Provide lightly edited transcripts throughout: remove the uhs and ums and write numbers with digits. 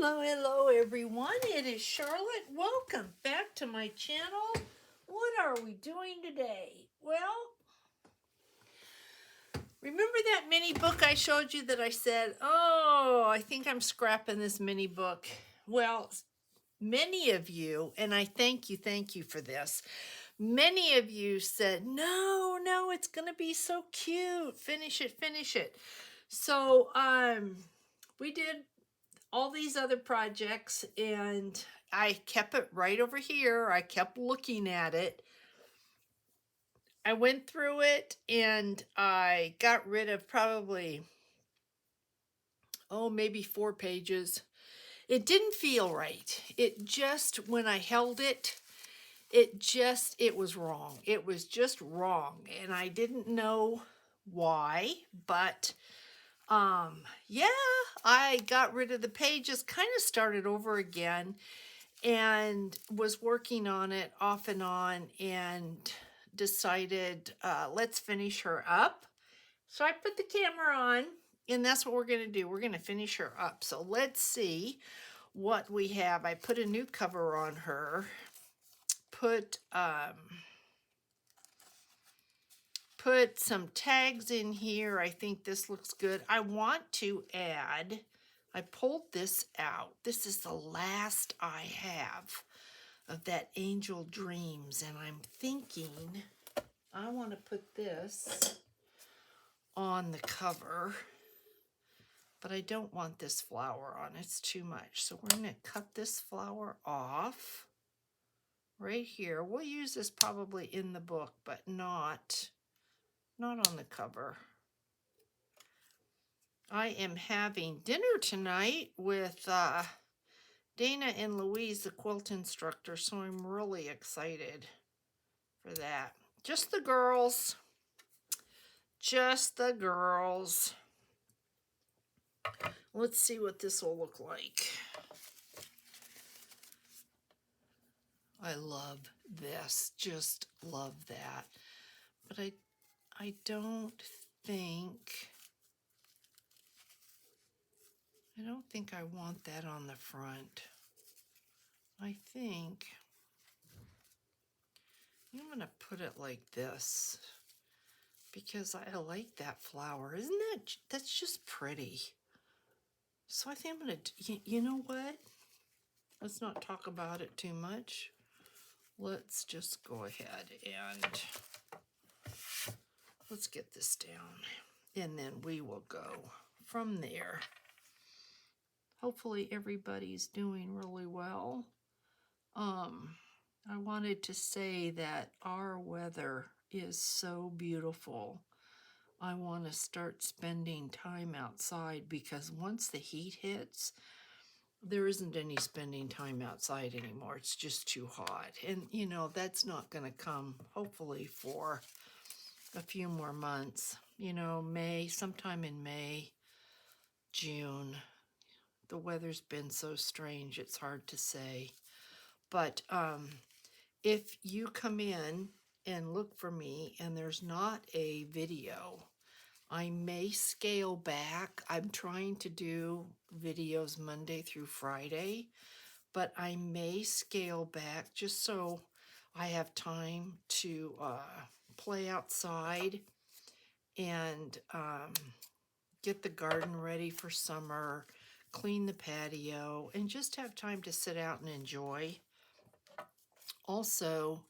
Hello everyone. It is Charlotte. Welcome back to my channel. What are we doing today? Well, remember that mini book I showed you that I said, oh, I think I'm scrapping this mini book. Well, many of you, and I thank you for this. Many of you said, no, it's going to be so cute. Finish it. So, we did all these other projects and I kept it right over here. I kept looking at it. I went through it and I got rid of probably, maybe 4 pages. It didn't feel right. It just, when I held it, it was wrong. It was just wrong. And I didn't know why, but yeah, I got rid of the pages, kind of started over again, and was working on it off and on and decided let's finish her up. So I put the camera on and that's what we're going to do. We're going to finish her up. So let's see what we have. I put a new cover on her, put some tags in here. I think this looks good. I want to add, I pulled this out. This is the last I have of that Angel Dreams, and I'm thinking I want to put this on the cover, but I don't want this flower on. It's too much. So we're going to cut this flower off right here. We'll use this probably in the book, but not on the cover. I am having dinner tonight with Dana and Louise, the quilt instructor, so I'm really excited for that. Just the girls. Just the girls. Let's see what this will look like. I love this. Just love that. But I don't think I want that on the front. I think I'm going to put it like this because I like that flower. That's just pretty. So I think I'm going to, you know what? Let's not talk about it too much. Let's just go ahead and let's get this down. And then we will go from there. Hopefully everybody's doing really well. I wanted to say that our weather is so beautiful. I want to start spending time outside because once the heat hits, there isn't any spending time outside anymore. It's just too hot. And, that's not going to come, hopefully, for a few more months. Sometime in May, June. The weather's been so strange, it's hard to say. But if you come in and look for me and there's not a video, I may scale back. I'm trying to do videos Monday through Friday, but I may scale back just so I have time to play outside and get the garden ready for summer, clean the patio, and just have time to sit out and enjoy. Also,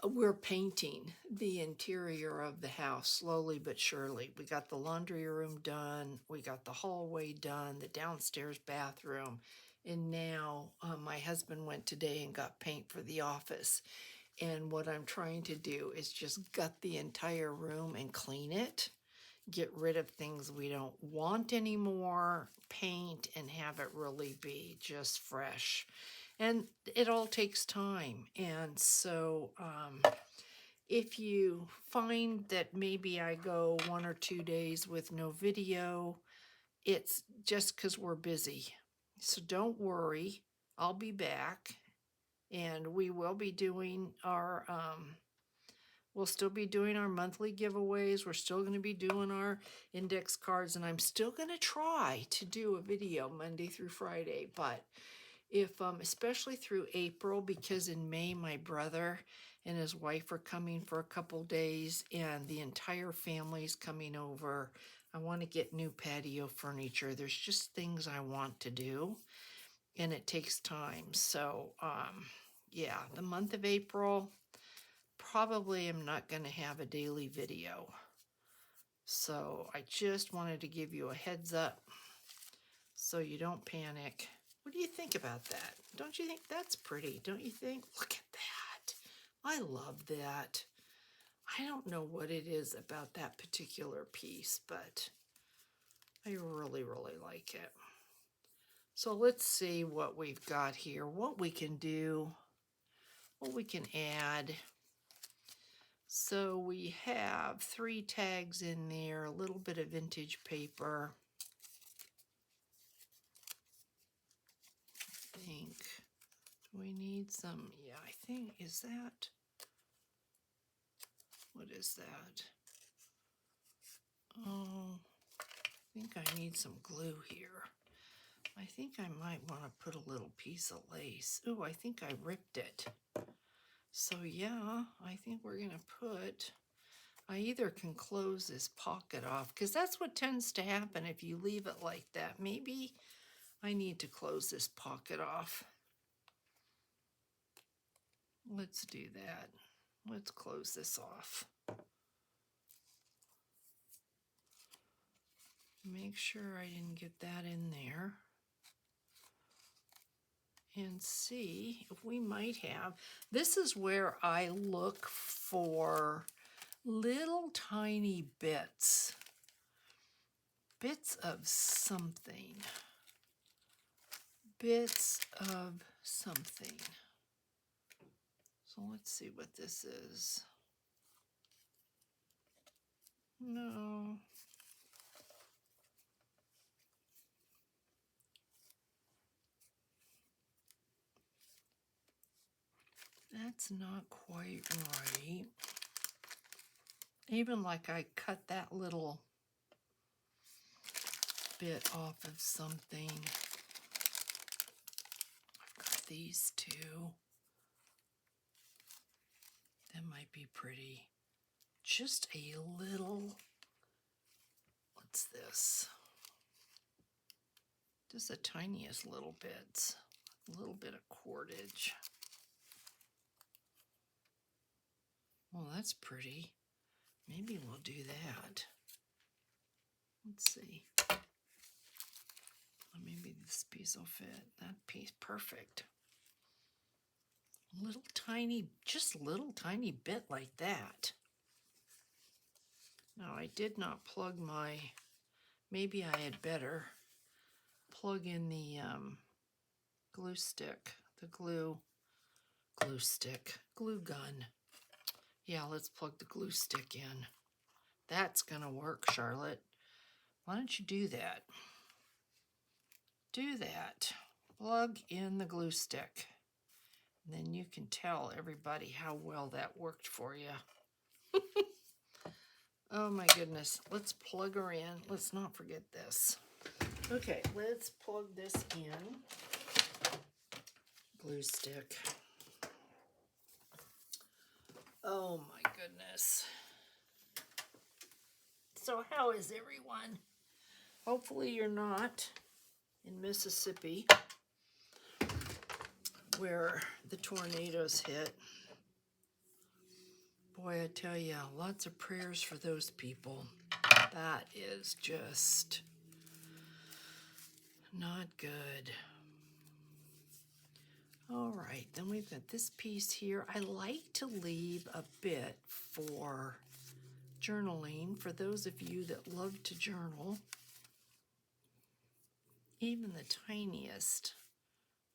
we're painting the interior of the house slowly but surely. We got the laundry room done, we got the hallway done, the downstairs bathroom, and now my husband went today and got paint for the office. And what I'm trying to do is just gut the entire room and clean it, get rid of things we don't want anymore, paint, and have it really be just fresh. And it all takes time. And so if you find that maybe I go 1 or 2 days with no video, it's just because we're busy. So don't worry, I'll be back and we will be doing our We'll still be doing our monthly giveaways. We're still going to be doing our index cards, and I'm still going to try to do a video Monday through Friday. But if, especially through April, because in May, my brother and his wife are coming for a couple days, and the entire family's coming over. I want to get new patio furniture. There's just things I want to do, and it takes time. So, yeah, the month of April, probably am not going to have a daily video. So I just wanted to give you a heads up so you don't panic. What do you think about that? Don't you think that's pretty? Don't you think? Look at that. I love that. I don't know what it is about that particular piece, but I really, really like it. So let's see what we've got here, what we can do, what we can add. So we have 3 tags in there, a little bit of vintage paper. I think, do we need some? Yeah, I think, is that, what is that? Oh, I think I need some glue here. I think I might want to put a little piece of lace. Oh, I think I ripped it. So yeah, I think we're going to put, I either can close this pocket off, because that's what tends to happen if you leave it like that. Maybe I need to close this pocket off. Let's do that. Let's close this off. Make sure I didn't get that in there. And see if we might have, this is where I look for little tiny bits of something, bits of something. So let's see what this is. No. That's not quite right. Even like I cut that little bit off of something. I've got these 2. That might be pretty. Just a little, what's this? Just the tiniest little bits. A little bit of cordage. Well, that's pretty. Maybe we'll do that. Let's see. Maybe this piece will fit. That piece, perfect. Little tiny, just little tiny bit like that. Now I did not plug my, maybe I had better plug in the glue stick, the glue stick, glue gun. Yeah, let's plug the glue stick in. That's gonna work, Charlotte. Why don't you do that? Do that. Plug in the glue stick. And then you can tell everybody how well that worked for you. Oh my goodness. Let's plug her in. Let's not forget this. Okay, let's plug this in. Glue stick. Oh my goodness. So how is everyone? Hopefully you're not in Mississippi where the tornadoes hit. Boy, I tell you, lots of prayers for those people. That is just not good. All right, then we've got this piece here. I like to leave a bit for journaling for those of you that love to journal. Even the tiniest.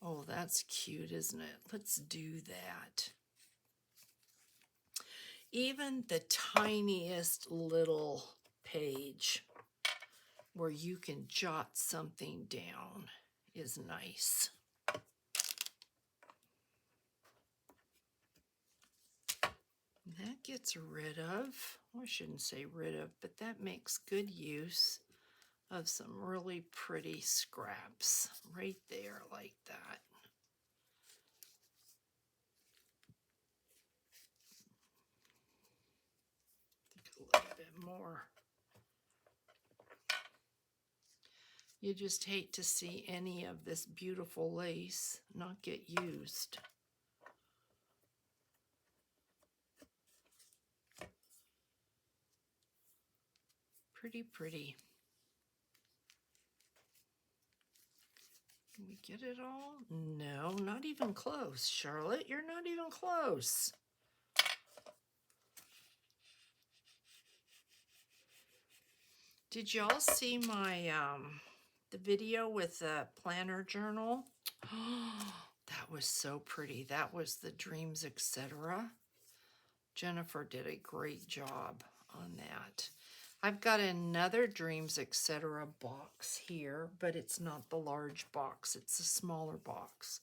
Oh, that's cute, isn't it? Let's do that. Even the tiniest little page where you can jot something down is nice. That gets rid of, well, I shouldn't say rid of, but that makes good use of some really pretty scraps right there like that. A little bit more. You just hate to see any of this beautiful lace not get used. Pretty, pretty. Can we get it all? No, not even close. Charlotte, you're not even close. Did y'all see my the video with the planner journal? That was so pretty. That was the Dreams, etc. Jennifer did a great job on that. I've got another Dreams, etc. box here, but it's not the large box. It's a smaller box.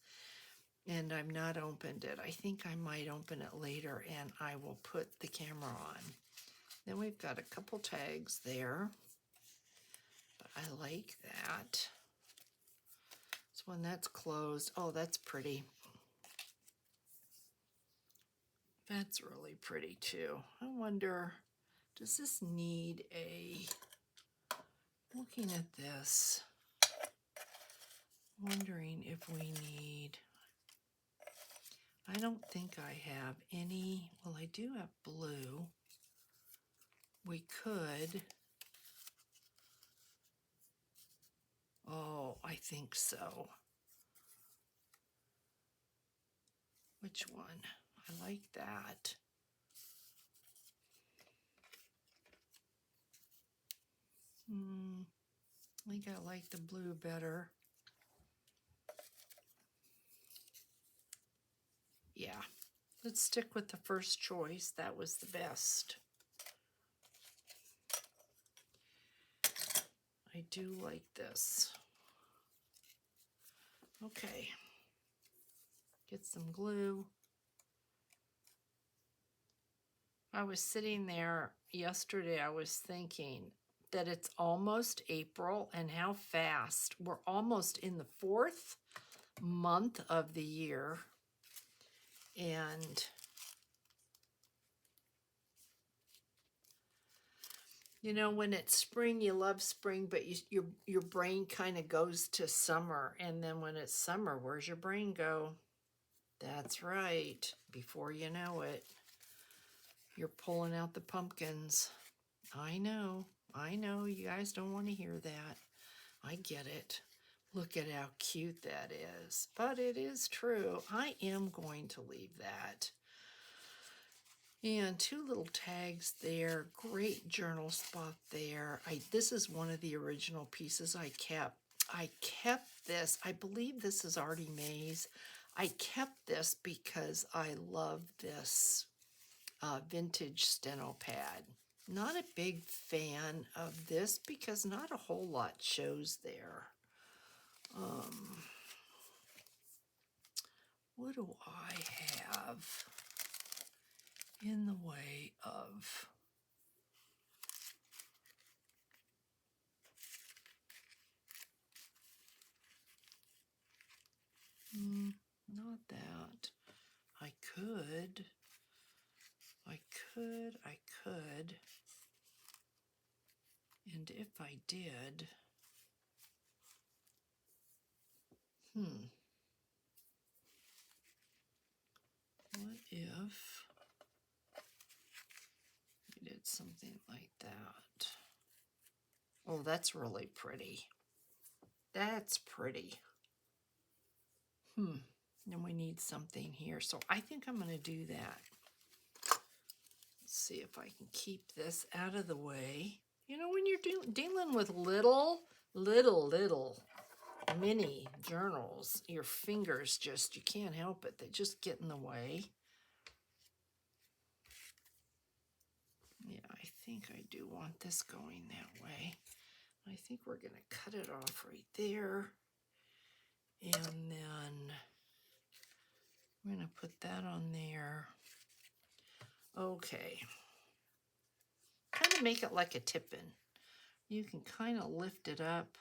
And I've not opened it. I think I might open it later and I will put the camera on. Then we've got a couple tags there. But I like that. This one that's closed. Oh, that's pretty. That's really pretty too. I wonder, does this need a, looking at this, wondering if we need, I don't think I have any, well, I do have blue. We could, oh, I think so. Which one? I like that. I think I like the blue better. Yeah, let's stick with the first choice. That was the best. I do like this. Okay, get some glue. I was sitting there yesterday, I was thinking that it's almost April and how fast. We're almost in the 4th month of the year. And you know, when it's spring, you love spring, but your brain kind of goes to summer. And then when it's summer, where's your brain go? That's right. Before you know it, you're pulling out the pumpkins. I know. You guys don't want to hear that. I get it. Look at how cute that is. But it is true. I am going to leave that. And 2 little tags there. Great journal spot there. This is one of the original pieces I kept. I kept this. I believe this is Artie Mays. I kept this because I love this vintage steno pad. Not a big fan of this because not a whole lot shows there. What do I have in the way of not that. I could. And if I did, what if we did something like that? Oh, that's really pretty. That's pretty. Then we need something here. So I think I'm going to do that. Let's see if I can keep this out of the way. You know, when you're dealing with little mini journals, your fingers just, you can't help it. They just get in the way. Yeah, I think I do want this going that way. I think we're going to cut it off right there. And then we're going to put that on there. Okay. Kind of make it like a tip-in. You can kind of lift it up.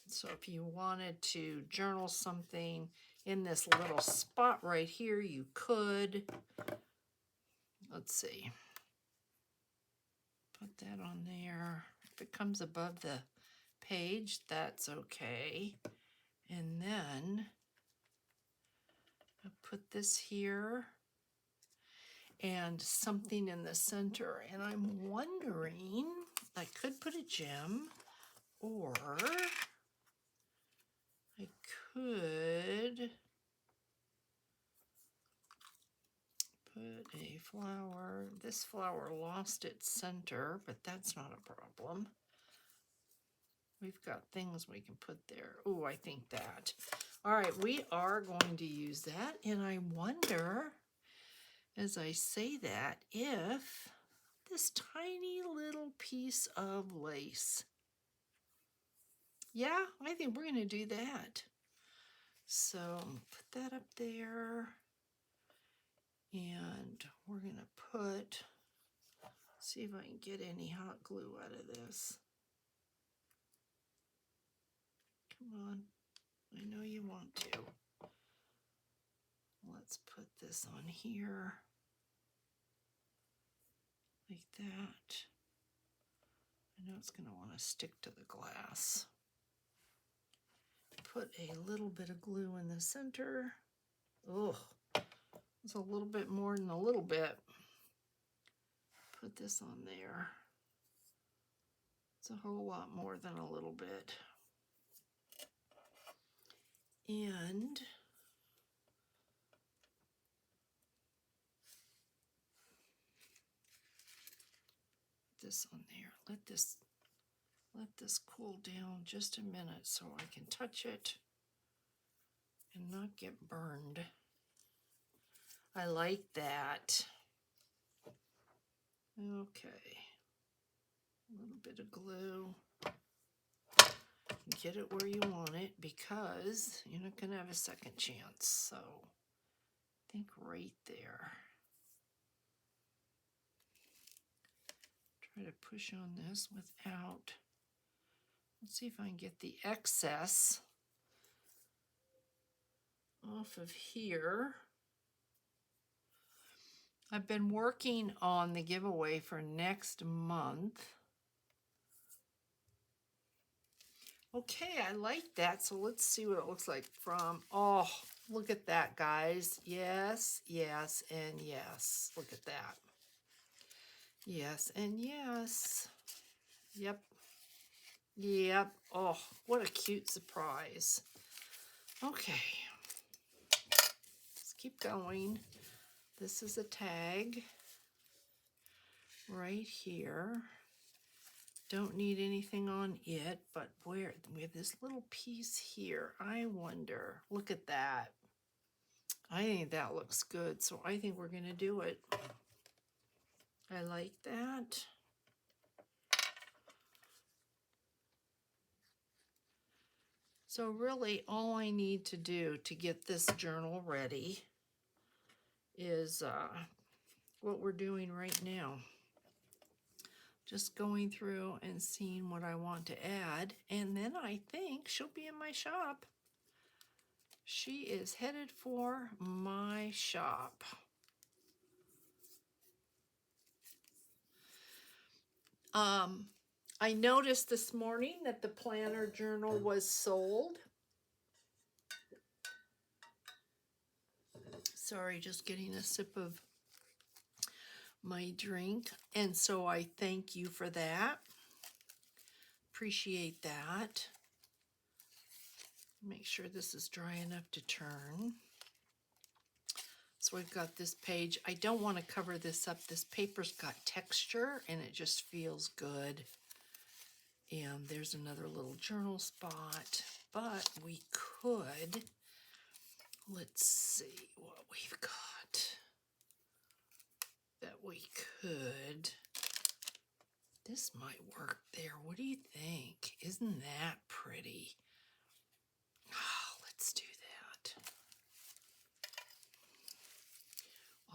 So if you wanted to journal something in this little spot right here, you could. Let's see. Put that on there. If it comes above the page, that's okay. And then I'll put this here and something in the center. And I'm wondering, I could put a gem, or I could put a flower. This flower lost its center, but that's not a problem. We've got things we can put there. Oh, I think that. All right, we are going to use that. And I wonder, as I say that, if this tiny little piece of lace. Yeah, I think we're going to do that. So put that up there. And we're going to put, see if I can get any hot glue out of this. Come on, I know you want to. Let's put this on here, like that. I know it's going to want to stick to the glass. Put a little bit of glue in the center. Oh, it's a little bit more than a little bit. Put this on there. It's a whole lot more than a little bit. And this on there. Let this cool down just a minute so I can touch it and not get burned. I like that. Okay. A little bit of glue. Get it where you want it because you're not going to have a second chance. So I think right there. Try to push on this without. Let's see if I can get the excess off of here. I've been working on the giveaway for next month. Okay, I like that. So let's see what it looks like from, oh, look at that, guys. Yes, yes, and yes. Look at that. Yes, and yes. Yep. Yep. Oh, what a cute surprise. Okay. Let's keep going. This is a tag right here. Don't need anything on it, but where we have this little piece here. I wonder, look at that. I think that looks good, so I think we're going to do it. I like that. So really all I need to do to get this journal ready is what we're doing right now. Just going through and seeing what I want to add, and then I think she'll be in my shop. She is headed for my shop. I noticed this morning that the planner journal was sold. Sorry, just getting a sip of my drink. And so I thank you for that. Appreciate that. Make sure this is dry enough to turn. So we've got this page. I don't want to cover this up. This paper's got texture and it just feels good. And there's another little journal spot, but we could, let's see what we've got that we could, this might work there. What do you think? Isn't that pretty? Oh, let's do that.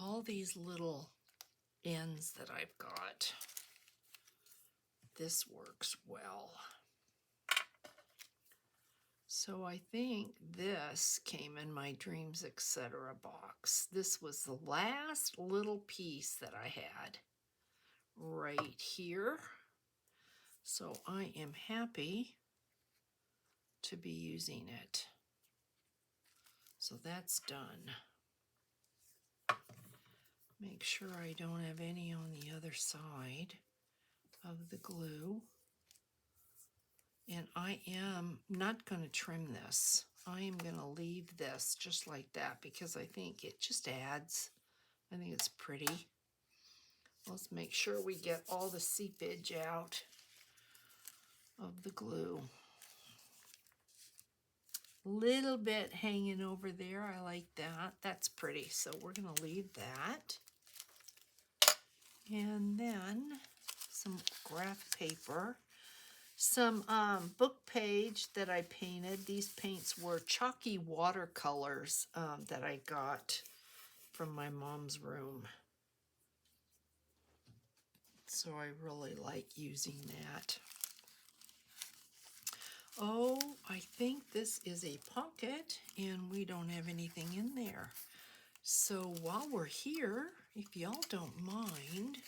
all these little ends that I've got. This works well. So I think this came in my Dreams Etc. box. This was the last little piece that I had right here. So I am happy to be using it. So that's done. Make sure I don't have any on the other side of the glue. And I am not going to trim this. I am going to leave this just like that because I think it just adds. I think it's pretty. Let's make sure we get all the seepage out of the glue. Little bit hanging over there. I like that. That's pretty. So we're going to leave that. And then some graph paper. Some book page that I painted. These paints were chalky watercolors that I got from my mom's room. So I really like using that. Oh, I think this is a pocket and we don't have anything in there. So while we're here, if y'all don't mind,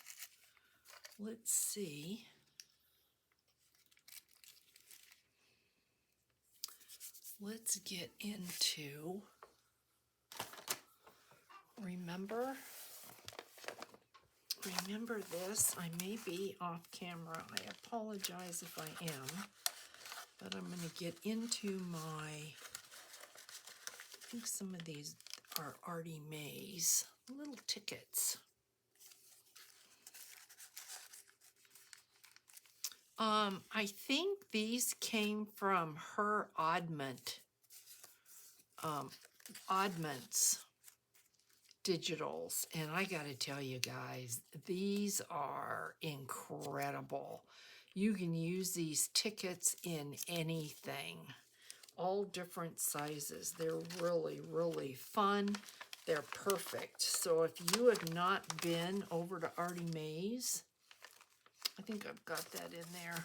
let's see. Let's get into, remember this. I may be off camera. I apologize if I am, but I'm going to get into my, I think some of these are Artie Mae's little tickets. I think these came from her Oddments digitals, and I gotta tell you guys, these are incredible. You can use these tickets in anything, all different sizes. They're really, really fun. They're perfect. So if you have not been over to Artie Mae's, I think I've got that in there,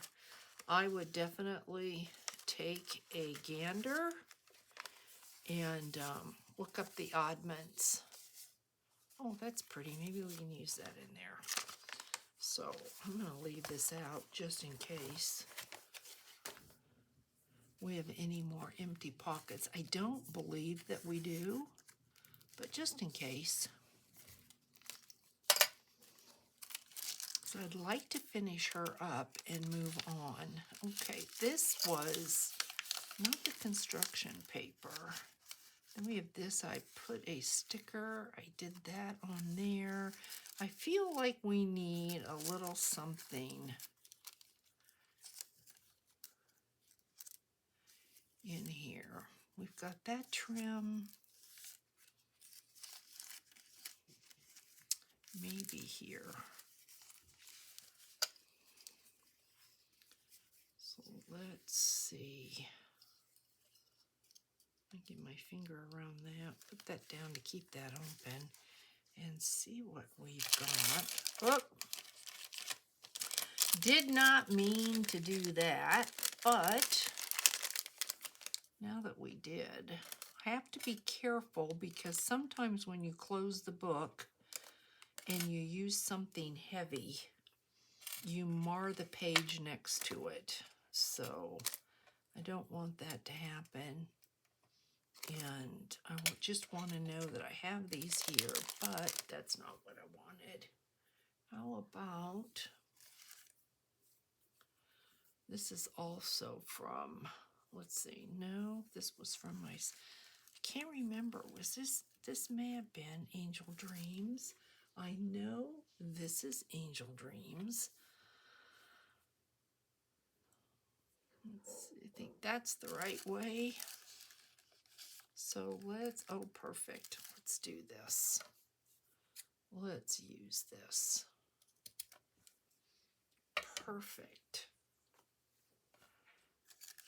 I would definitely take a gander and look up the Oddments. Oh, that's pretty. Maybe we can use that in there. So I'm going to leave this out just in case we have any more empty pockets. I don't believe that we do, but just in case. So I'd like to finish her up and move on. Okay, this was not the construction paper. Then we have this. I put a sticker. I did that on there. I feel like we need a little something in here. We've got that trim. Maybe here. So let's see. I get my finger around that, put that down to keep that open, and see what we've got. Oh, did not mean to do that, but now that we did, I have to be careful because sometimes when you close the book and you use something heavy, you mar the page next to it. So I don't want that to happen. And I just want to know that I have these here, but that's not what I wanted. How about, this is also from, let's see, no, this was from my, I can't remember, was this may have been Angel Dreams. I know this is Angel Dreams. Let's see, I think that's the right way. So let's, oh, perfect. Let's do this. Let's use this. Perfect.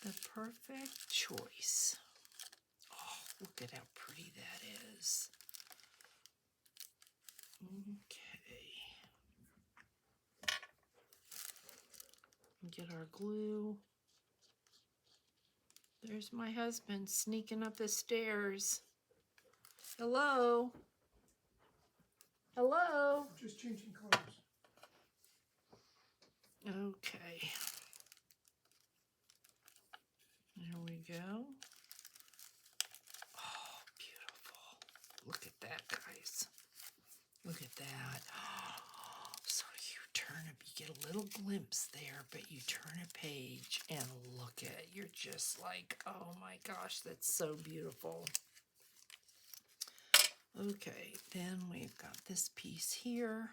The perfect choice. Oh, look at how pretty that is. Okay. Get our glue. There's my husband sneaking up the stairs. Hello? Hello? Just changing colors. Okay. There we go. Oh, beautiful. Look at that, guys. Look at that. So you get a little glimpse there, but you turn a page and look at it. You're just like, oh my gosh, that's so beautiful. Okay, then we've got this piece here,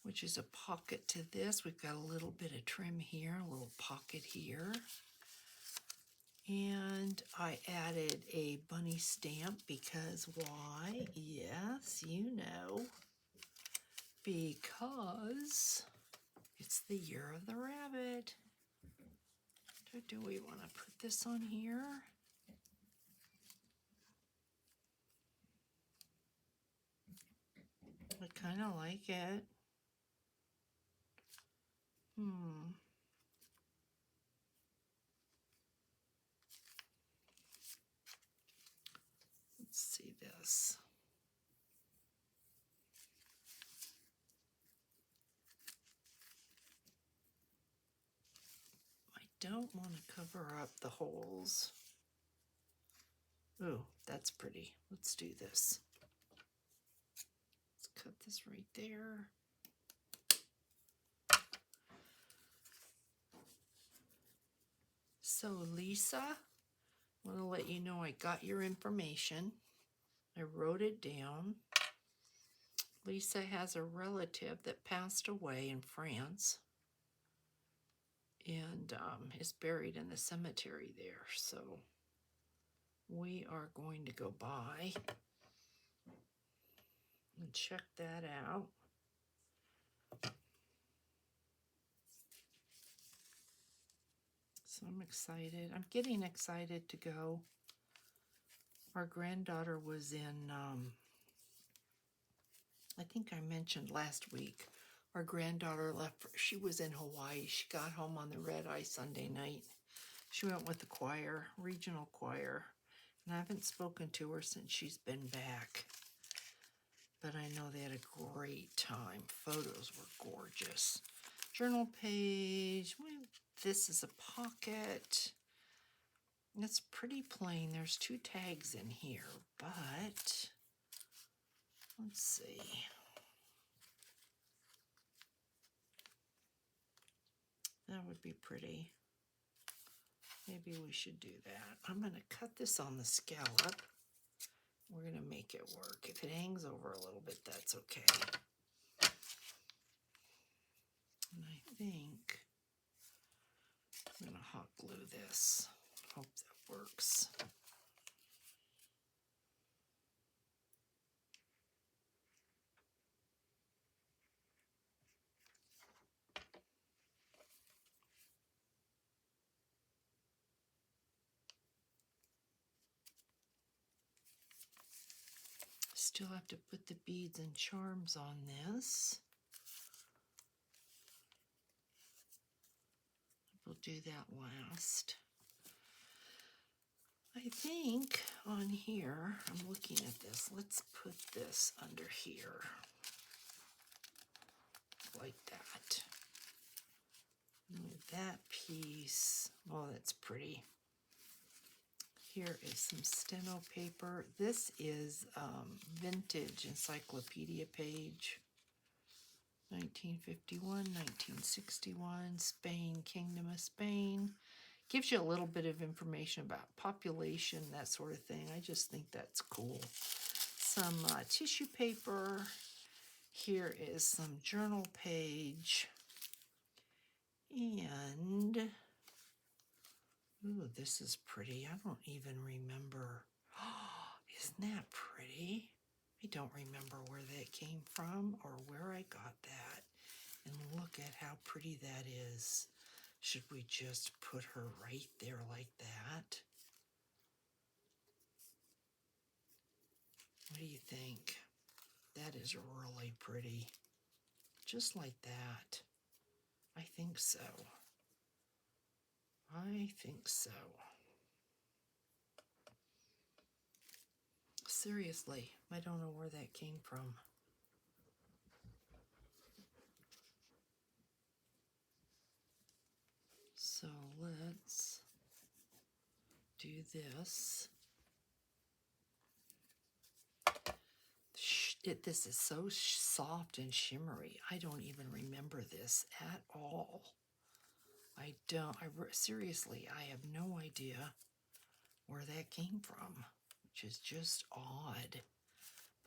which is a pocket to this. We've got a little bit of trim here, a little pocket here. And I added a bunny stamp because why? Yes, you know. Because it's the year of the rabbit. Do we want to put this on here? I kind of like it. Let's see this. I don't want to cover up the holes. Ooh, that's pretty. Let's do this. Let's cut this right there. So Lisa, I want to let you know I got your information. I wrote it down. Lisa has a relative that passed away in France and is buried in the cemetery there. So we are going to go by and check that out. So I'm excited. I'm getting excited to go. Our granddaughter was in, I think I mentioned last week, our granddaughter left, she was in Hawaii. She got home on the red eye Sunday night. She went with the choir, regional choir, and I haven't spoken to her since she's been back. But I know they had a great time. Photos were gorgeous. Journal page. This is a pocket. It's pretty plain. There's 2 tags in here, but let's see. That would be pretty. Maybe we should do that. I'm going to cut this on the scallop. We're going to make it work. If it hangs over a little bit, that's okay. And I think I'm going to hot glue this. Hope that works. Still have to put the beads and charms on this. We'll do that last. I think on here, I'm looking at this. Let's put this under here. Like that. Move that piece. Oh, that's pretty. Here is some steno paper. This is vintage encyclopedia page. 1951, 1961, Spain, Kingdom of Spain. Gives you a little bit of information about population, that sort of thing. I just think that's cool. Some tissue paper. Here is some journal page. And, ooh, this is pretty. I don't even remember. Isn't that pretty? I don't remember where that came from or where I got that. And look at how pretty that is. Should we just put her right there like that? What do you think? That is really pretty. Just like that. I think so. I think so. Seriously, I don't know where that came from. So let's do this. This is so soft and shimmery. I don't even remember this at all. I don't. Seriously, I have no idea where that came from, which is just odd.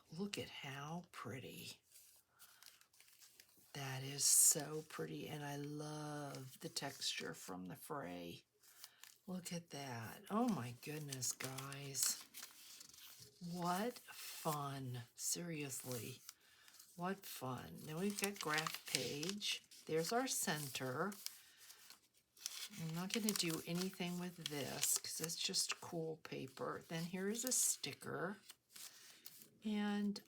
But look at how pretty. That is so pretty, and I love the texture from the fray. Look at that. Oh my goodness, guys. What fun. Seriously. What fun. Now we've got graph page. There's our center. I'm not going to do anything with this because it's just cool paper. Then here's a sticker. And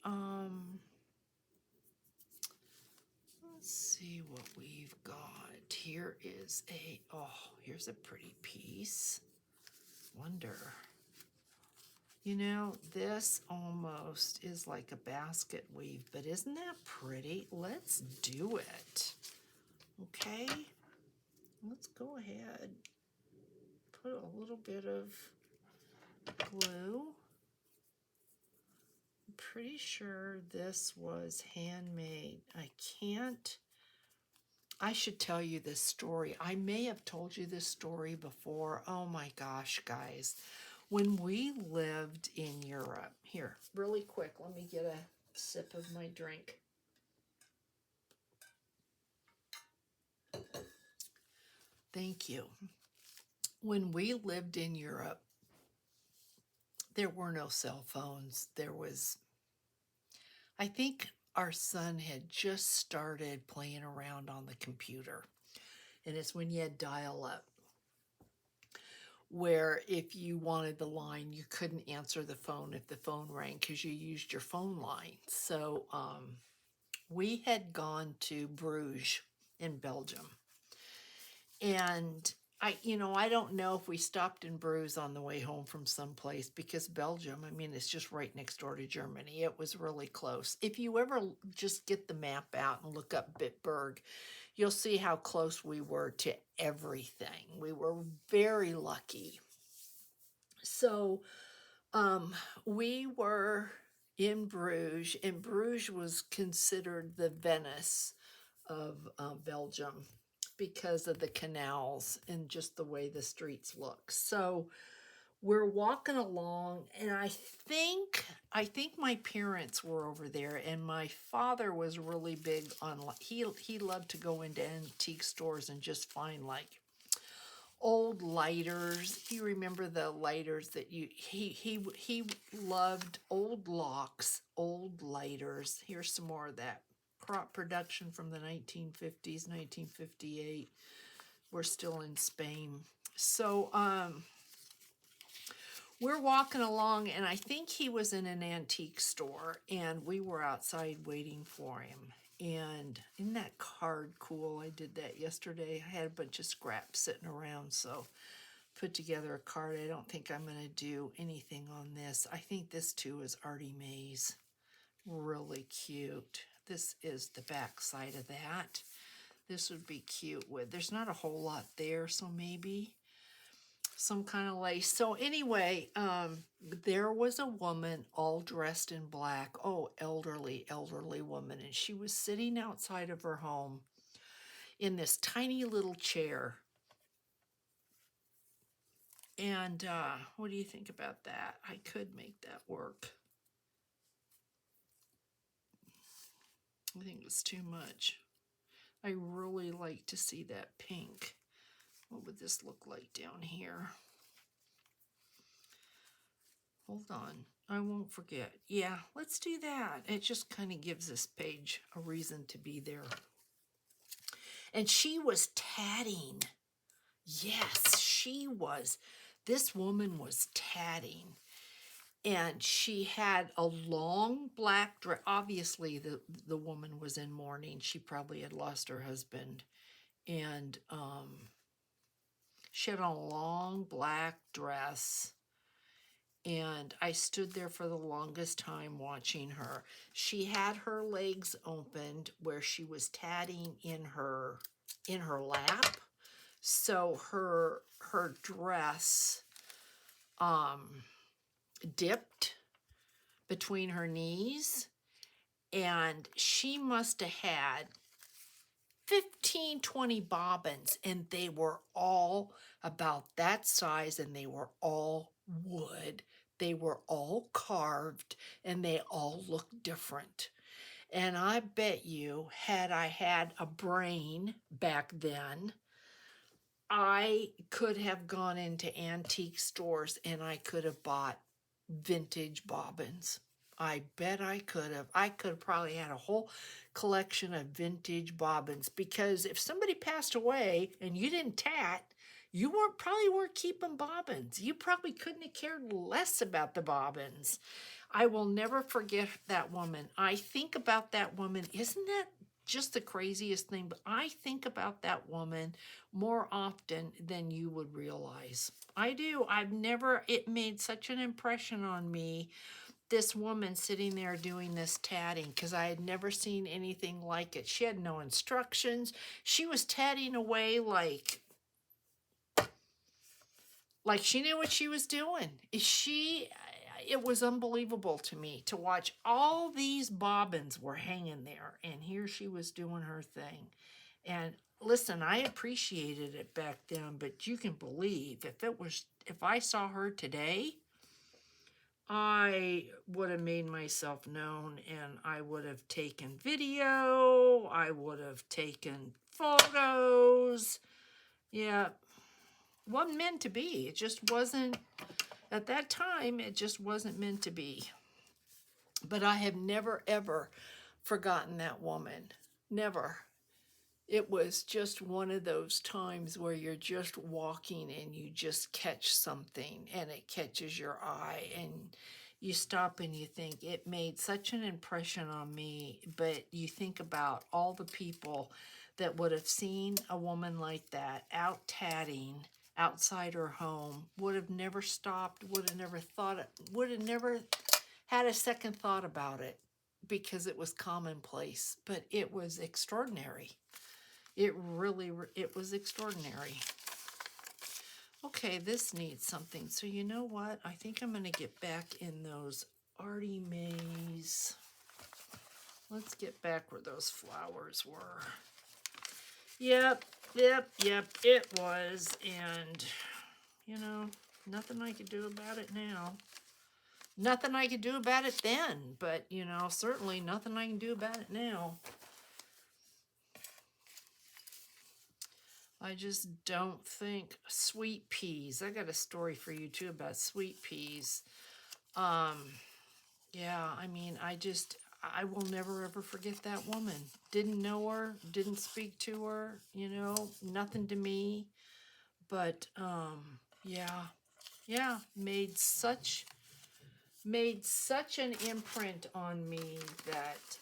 let's see what we've got. Here is here's a pretty piece. Wonder. You know, this almost is like a basket weave, but isn't that pretty? Let's do it. Okay, let's go ahead. Put a little bit of glue. I'm pretty sure this was handmade. I should tell you this story. I may have told you this story before. Oh my gosh, guys. When we lived in Europe, here, really quick, let me get a sip of my drink. Thank you. When we lived in Europe, there were no cell phones. I think our son had just started playing around on the computer. And it's when you had dial-up, where if you wanted the line, you couldn't answer the phone if the phone rang because you used your phone line. So we had gone to Bruges in Belgium. And I don't know if we stopped in Bruges on the way home from someplace, because Belgium, I mean, it's just right next door to Germany. It was really close. If you ever just get the map out and look up Bitburg, you'll see how close we were to everything. We were very lucky. So we were in Bruges, and Bruges was considered the Venice of Belgium because of the canals and just the way the streets look. So we're walking along, and I think my parents were over there, and my father was really big on, he loved to go into antique stores and just find like old lighters. You remember the lighters that he loved old locks, old lighters. Here's some more of that crop production from the 1950s, 1958. We're still in Spain. So we're walking along, and I think he was in an antique store, and we were outside waiting for him. And isn't that card cool? I did that yesterday. I had a bunch of scraps sitting around, so put together a card. I don't think I'm going to do anything on this. I think this too is Artie Mays. Really cute. This is the back side of that. This would be cute with, there's not a whole lot there, so maybe some kind of lace. So anyway, there was a woman all dressed in black. Oh, elderly woman. And she was sitting outside of her home in this tiny little chair. And what do you think about that? I could make that work. I think it's too much. I really like to see that pink. What would this look like down here? Hold on, I won't forget. Yeah, let's do that. It just kind of gives this page a reason to be there. And she was tatting. Yes, she was. This woman was tatting. and she had a long black dress. Obviously, the woman was in mourning. She probably had lost her husband, and she had a long black dress. And I stood there for the longest time watching her. She had her legs opened where she was tatting in her lap. So her dress dipped between her knees, and she must have had 15, 20 bobbins, and they were all about that size, and they were all wood. They were all carved, and they all looked different. And I bet you, had I had a brain back then, I could have gone into antique stores and I could have bought vintage bobbins. I bet I could have. I could have probably had a whole collection of vintage bobbins, because if somebody passed away and you didn't tat, you probably weren't keeping bobbins. You probably couldn't have cared less about the bobbins. I will never forget that woman. I think about that woman. Isn't that just the craziest thing? But I think about that woman more often than you would realize. I do. It made such an impression on me, this woman sitting there doing this tatting, because I had never seen anything like it. She had no instructions. She was tatting away like she knew what she was doing. It was unbelievable to me to watch. All these bobbins were hanging there, and here she was doing her thing. And listen, I appreciated it back then, but you can believe, if I saw her today, I would have made myself known, and I would have taken video, I would have taken photos. Yeah, wasn't meant to be. It just wasn't, at that time, it just wasn't meant to be. But I have never, ever forgotten that woman. Never. It was just one of those times where you're just walking and you just catch something and it catches your eye, and you stop and you think, it made such an impression on me. But you think about all the people that would have seen a woman like that out tatting outside her home, would have never stopped, would have never thought, would have never had a second thought about it, because it was commonplace. But it was extraordinary. It was extraordinary. Okay, this needs something. So you know what? I think I'm going to get back in those Artie Mays. Let's get back where those flowers were. Yep, it was. And, nothing I could do about it now. Nothing I could do about it then, but, certainly nothing I can do about it now. I just don't think sweet peas. I got a story for you too about sweet peas. Yeah, I will never ever forget that woman. Didn't know her, didn't speak to her, nothing to me. But yeah, made such an imprint on me that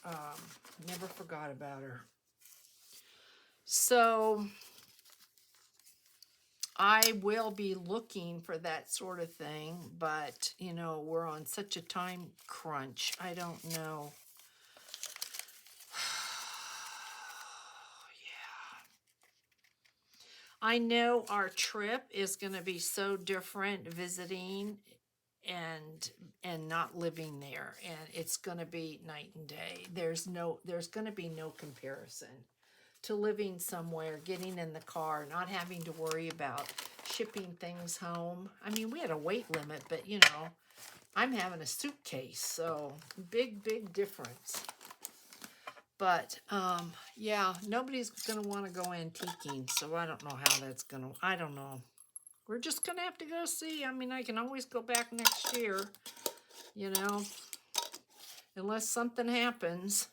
never forgot about her. So I will be looking for that sort of thing, but, we're on such a time crunch. I don't know. Yeah. I know our trip is going to be so different visiting and not living there, and it's going to be night and day. There's going to be no comparison to living somewhere, getting in the car, not having to worry about shipping things home. I mean, we had a weight limit, but I'm having a suitcase, so big difference. But yeah, nobody's gonna want to go antiquing, so I don't know how that's gonna. I don't know. We're just gonna have to go see. I mean, I can always go back next year, unless something happens.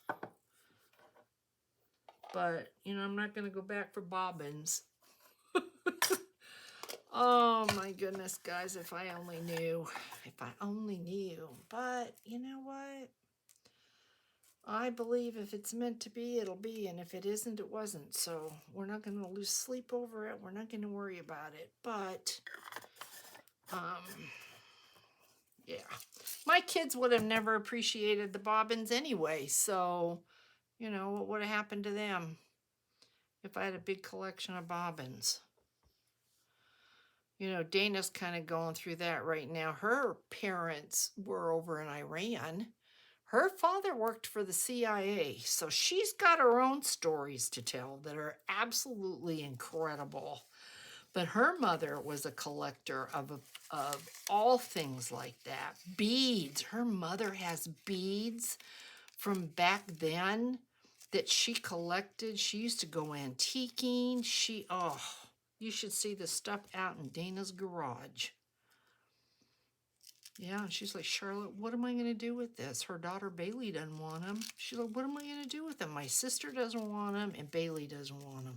But I'm not gonna go back for bobbins. Oh my goodness, guys, if I only knew. If I only knew. But you know what? I believe if it's meant to be, it'll be. And if it isn't, it wasn't. So we're not going to lose sleep over it. We're not going to worry about it. But, yeah. My kids would have never appreciated the bobbins anyway. So, you know, what would have happened to them if I had a big collection of bobbins? You know, Dana's kind of going through that right now. Her parents were over in Iran. Her father worked for the CIA, so she's got her own stories to tell that are absolutely incredible. But her mother was a collector of all things like that. Beads. Her mother has beads from back then that she collected. She used to go antiquing. You should see the stuff out in Dana's garage. Yeah, and she's like, Charlotte, what am I going to do with this? Her daughter Bailey doesn't want them. She's like, what am I going to do with them? My sister doesn't want them, and Bailey doesn't want them.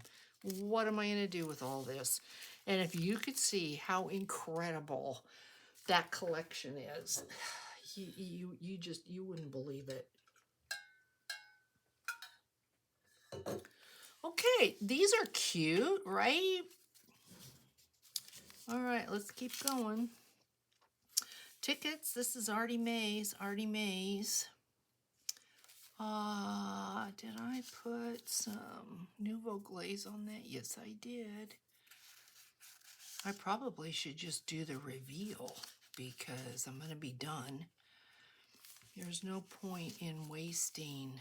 What am I going to do with all this? And if you could see how incredible that collection is, you wouldn't believe it. Okay, these are cute, right? All right, let's keep going. Tickets, this is Artie Mays. Artie Mays. Did I put some Nouveau Glaze on that? Yes, I did. I probably should just do the reveal because I'm going to be done. There's no point in wasting.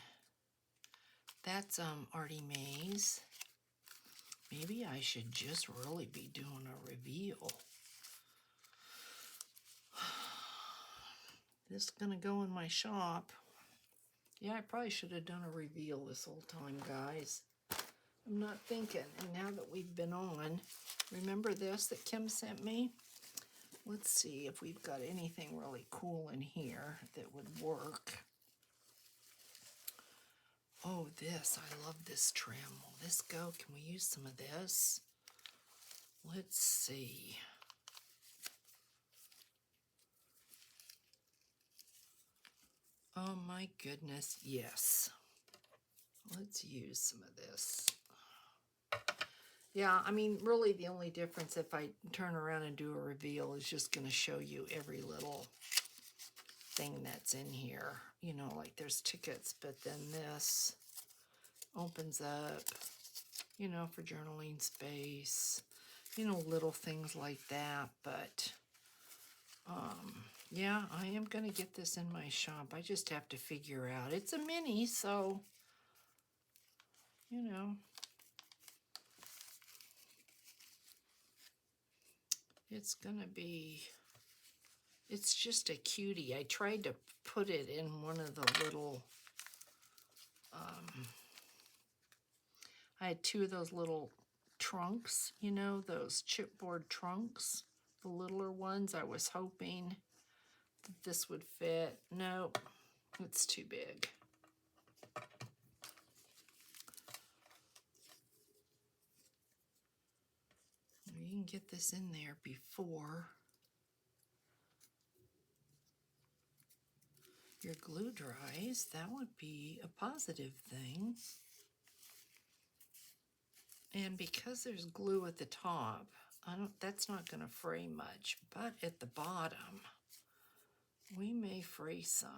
That's Artie Mays. Maybe I should just really be doing a reveal. This is going to go in my shop. Yeah, I probably should have done a reveal this whole time, guys. I'm not thinking. And now that we've been on, remember this that Kim sent me? Let's see if we've got anything really cool in here that would work. Oh, this. I love this trim. Will this go? Can we use some of this? Let's see. Oh my goodness, yes. Let's use some of this. Yeah, I mean, really the only difference if I turn around and do a reveal is just going to show you every little thing that's in here. You know, like there's tickets, but then this opens up, you know, for journaling space, you know, little things like that. But, yeah, I am going to get this in my shop. I just have to figure out. It's a mini, so, you know. It's going to be, it's just a cutie. I tried to put it in one of the little, I had two of those little trunks, you know, those chipboard trunks, the littler ones. I was hoping that this would fit. Nope, it's too big. You can get this in there before your glue dries. That would be a positive thing. And because there's glue at the top, that's not going to fray much, but at the bottom, we may fray some.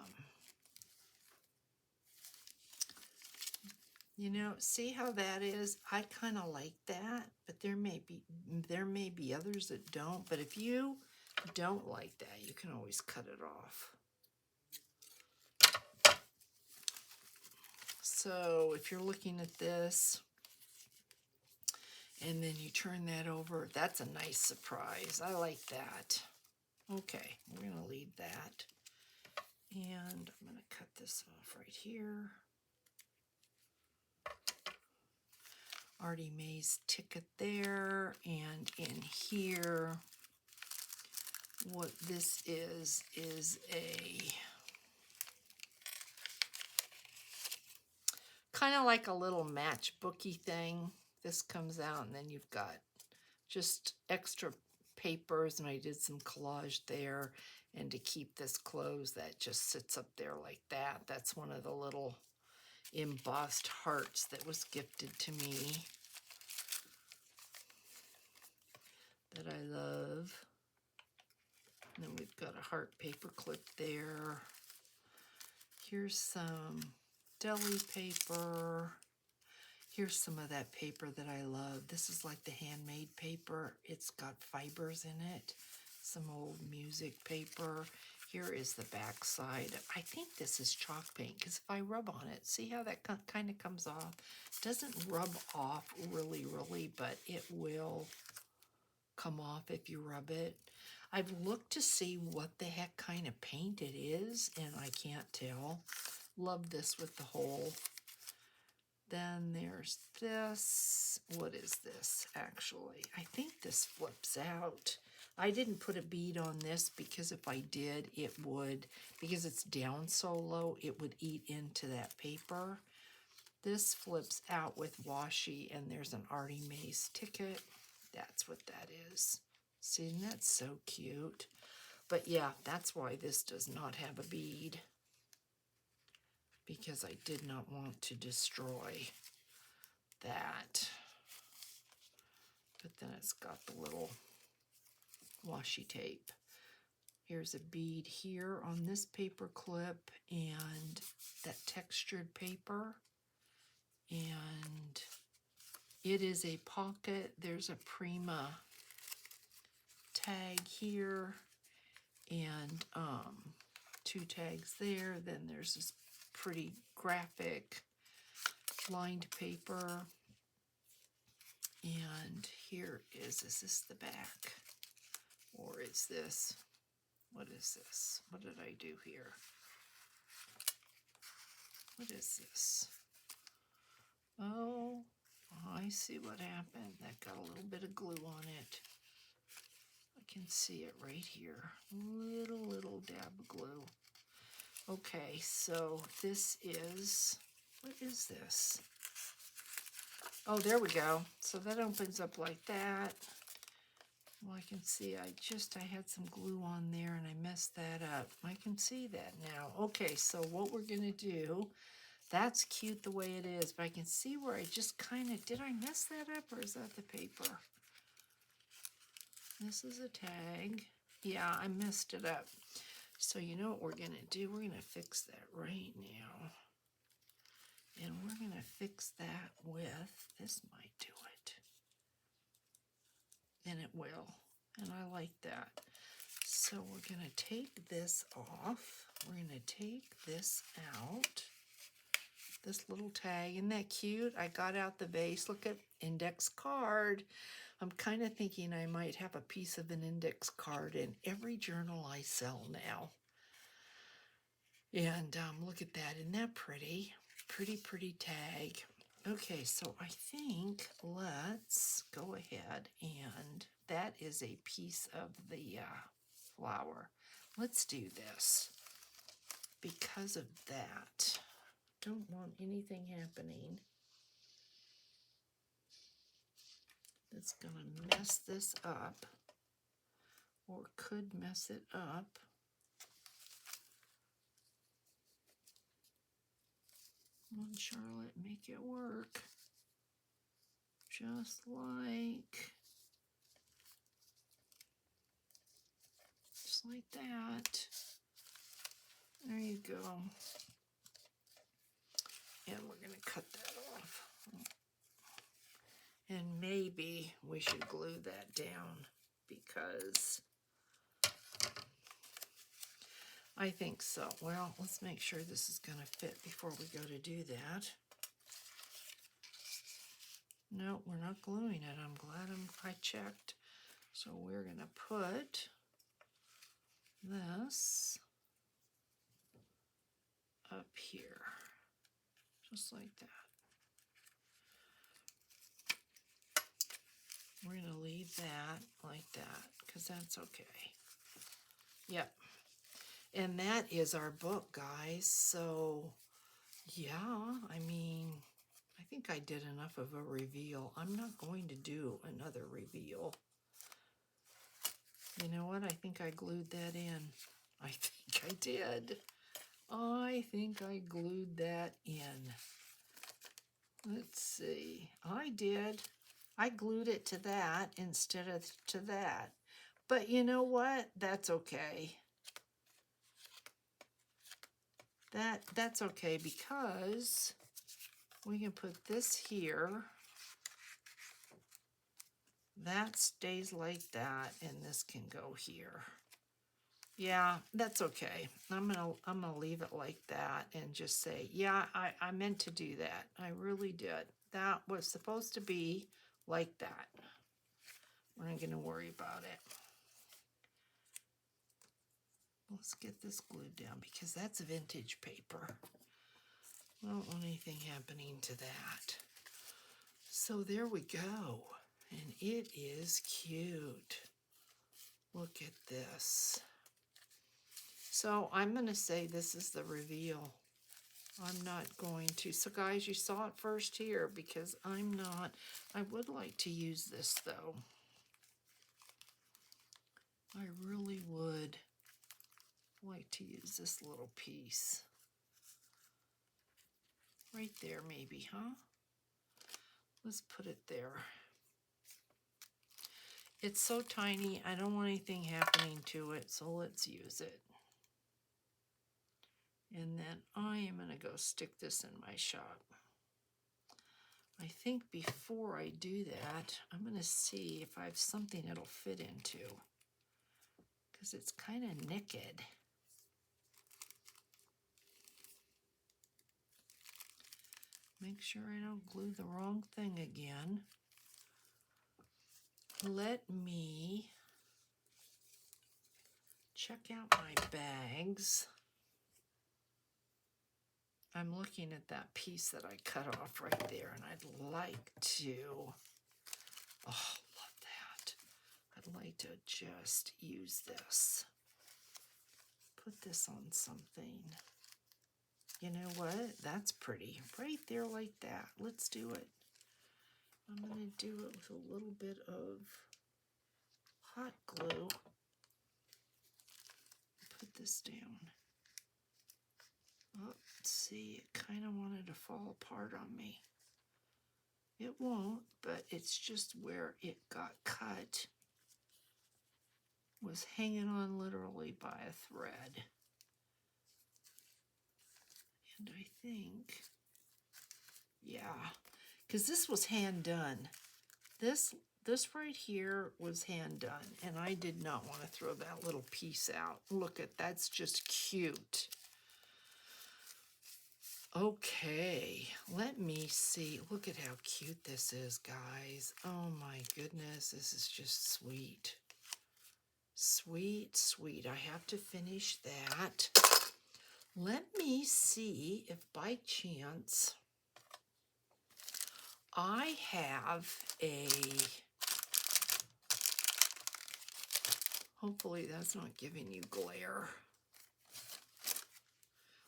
You know, see how that is? I kind of like that, but there may be others that don't. But if you don't like that, you can always cut it off. So if you're looking at this, and then you turn that over, that's a nice surprise. I like that. Okay, we're going to leave that. And I'm going to cut this off right here. Artie Mays ticket there, and in here, what this is a kind of like a little matchbooky thing. This comes out, and then you've got just extra papers, and I did some collage there. And to keep this closed, that just sits up there like that. That's one of the little embossed hearts that was gifted to me that I love. And then we've got a heart paper clip there. Here's some deli paper. Here's some of that paper that I love. This is like the handmade paper. It's got fibers in it. Some old music paper. Here is the back side. I think this is chalk paint because if I rub on it, see how that kind of comes off? Doesn't rub off really, but it will come off if you rub it. I've looked to see what the heck kind of paint it is, and I can't tell. Love this with the hole. Then there's this. What is this, actually? I think this flips out. I didn't put a bead on this because if I did, it would, because it's down so low, it would eat into that paper. This flips out with washi, and there's an Artie Mays ticket. That's what that is. See, isn't that so cute? But yeah, that's why this does not have a bead, because I did not want to destroy that. But then it's got the little washi tape. Here's a bead here on this paper clip and that textured paper. And it is a pocket. There's a Prima tag here and 2 tags there. Then there's this pretty graphic lined paper. And here is this the back? Or is this, what is this? What did I do here? What is this? Oh, I see what happened. That got a little bit of glue on it. I can see it right here. Little dab of glue. Okay, so this is, what is this? Oh, there we go. So that opens up like that. Well, I can see I had some glue on there and I messed that up. I can see that now. Okay, so what we're going to do, that's cute the way it is, but I can see where I just kind of, did I mess that up or is that the paper? This is a tag. Yeah, I messed it up. So you know what we're going to do? We're going to fix that right now. And we're going to fix that with, this might do it. And it will. And I like that. So we're going to take this off. We're going to take this out. This little tag. Isn't that cute? I got out the vase. Look at index card. I'm kind of thinking I might have a piece of an index card in every journal I sell now. And look at that. Isn't that pretty? Pretty tag. Okay, so I think let's go ahead, and that is a piece of the flower. Let's do this. Because of that, don't want anything happening that's going to mess this up or could mess it up. Come on, Charlotte, make it work. Just like that. There you go. And we're going to cut that off. And maybe we should glue that down because I think so. Well, let's make sure this is going to fit before we go to do that. No, we're not gluing it. I'm glad I checked. So we're going to put this up here, just like that. We're going to leave that like that because that's okay. Yep. And that is our book, guys. So, yeah, I mean, I think I did enough of a reveal. I'm not going to do another reveal. You know what? I think I glued that in. I think I did. I think I glued that in. Let's see. I did. I glued it to that instead of to that. But you know what? That's okay. That's okay because we can put this here. That stays like that, and this can go here. Yeah, that's okay. I'm gonna leave it like that and just say, yeah, I meant to do that. I really did. That was supposed to be like that. We're not gonna worry about it. Let's get this glued down because that's vintage paper. I don't want anything happening to that. So there we go. And it is cute. Look at this. So I'm going to say this is the reveal. I'm not going to. So guys, you saw it first here because I'm not. I would like to use this though. I really would like to use this little piece. Right there maybe, huh? Let's put it there. It's so tiny, I don't want anything happening to it, so let's use it. And then I am going to go stick this in my shop. I think before I do that, I'm going to see if I have something it'll fit into. Because it's kind of naked. Make sure I don't glue the wrong thing again. Let me check out my bags. I'm looking at that piece that I cut off right there, and I'd like to, oh, love that. I'd like to just use this. Put this on something. You know what? That's pretty. Right there like that. Let's do it. I'm going to do it with a little bit of hot glue. Put this down. Oh, see, it kind of wanted to fall apart on me. It won't, but it's just where it got cut. Was hanging on literally by a thread. And I think, yeah, because this was hand done. This right here was hand done, and I did not want to throw that little piece out. Look at, that's just cute. Okay, let me see. Look at how cute this is, guys. Oh my goodness, this is just sweet. Sweet, sweet. I have to finish that. Let me see if by chance I have a, hopefully that's not giving you glare.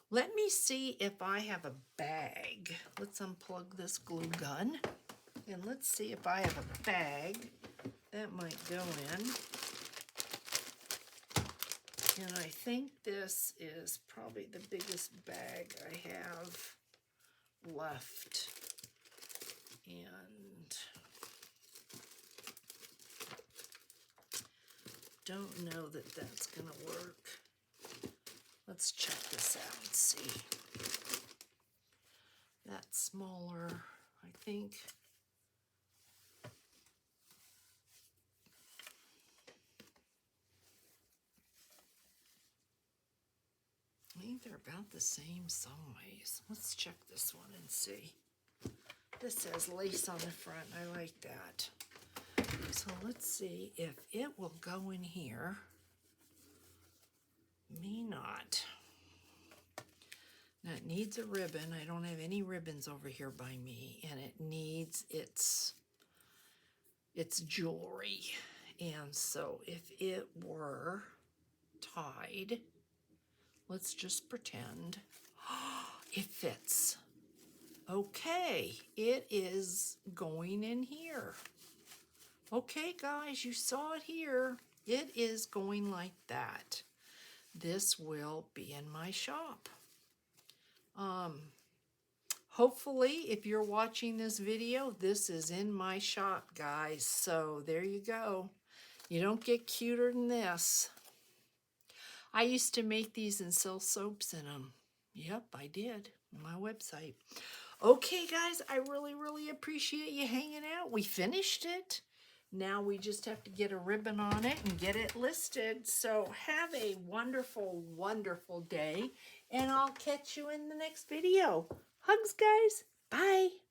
Let me see if I have a bag. Let's unplug this glue gun. And let's see if I have a bag that might go in. And I think this is probably the biggest bag I have left. And don't know that that's going to work. Let's check this out and see. That's smaller, I think. I think they're about the same size. Let's check this one and see. This says lace on the front. I like that. So let's see if it will go in here. May not. Now it needs a ribbon. I don't have any ribbons over here by me, and it needs its jewelry. And so if it were tied, let's just pretend it fits. Okay, it is going in here. Okay, guys, you saw it here. It is going like that. This will be in my shop. Hopefully, if you're watching this video, this is in my shop, guys. So there you go. You don't get cuter than this. I used to make these and sell soaps in them. Yep, I did. On my website. Okay, guys, I really, really appreciate you hanging out. We finished it. Now we just have to get a ribbon on it and get it listed. So have a wonderful, wonderful day, and I'll catch you in the next video. Hugs, guys. Bye.